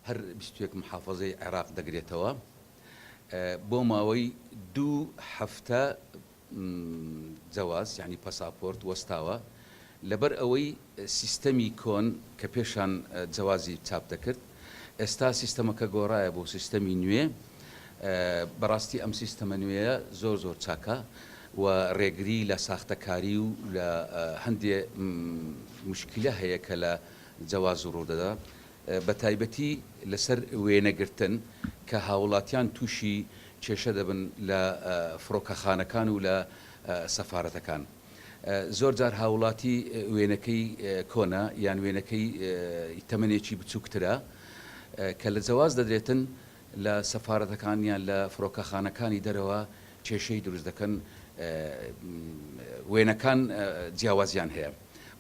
هەر 21 محافظەی عێراق دەگرێتەوە بۆ ماوەی 2 هەفتە جەواز یعنی پەساپۆرت وەستاوە لەبەر ئەوەی سیستەمی کۆن کە پێشان جەوازی چاپ دەکرد ئێستا سیستەمەکە گۆڕایە بۆ سیستەمی نوێ بەڕاستی ئەم سیستەمە نوێیە زۆر چاکە و ڕێگری لە ساختەکاری و لە هەندێ مشکلە هەیە کە لە جەواز ڕوودەدا بە تایبەتی لەسەر وێنەگرتن کە هاوڵاتیان تووشی کێشە دەبن لە فڕۆکەخانەکان و لە سەفارەتەکان زۆر جار هاوڵاتی وێنەکەی کۆنا یان وێنەکەی تەمەنێکی بچووکترە کە لە جەواز دەدرێتن لە سەفارەتەکان یان لە فڕۆکەخانەکانی دەرەوە کێشەی دروست دەکەن وێنەکان جیاوازیان هەیە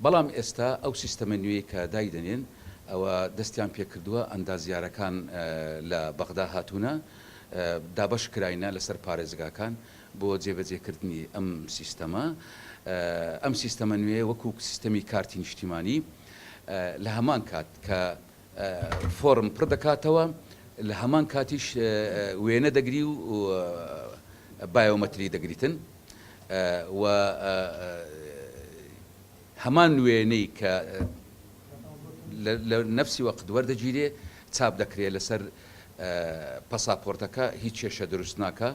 بەڵام ئێستا ئەو سیستەمە نوێی کە دایدەنێن ئەوە دەستیان پێکردووە ئەندازیارەکان لە بەغدا هاتوونە دابەش کراینە لەسەر پارێزگاکان بۆ جێبەجێکردنی ئەم سیستەمە ئەم سیستەمە نوێ وەکو سیستەمی کارتی نیشتیمانی لە هەمان کات کە فۆرم پڕ دەکاتەوە لە هەمان کاتیش وێنە دەگری و بایۆمەتری دەگریتن و هەمان وێنەی کە لە نفسی وەقت وەردەگیرێ چاپ دەکرێت لەسەر پەساپۆرتەکە هیچ کێشە دروست ناکە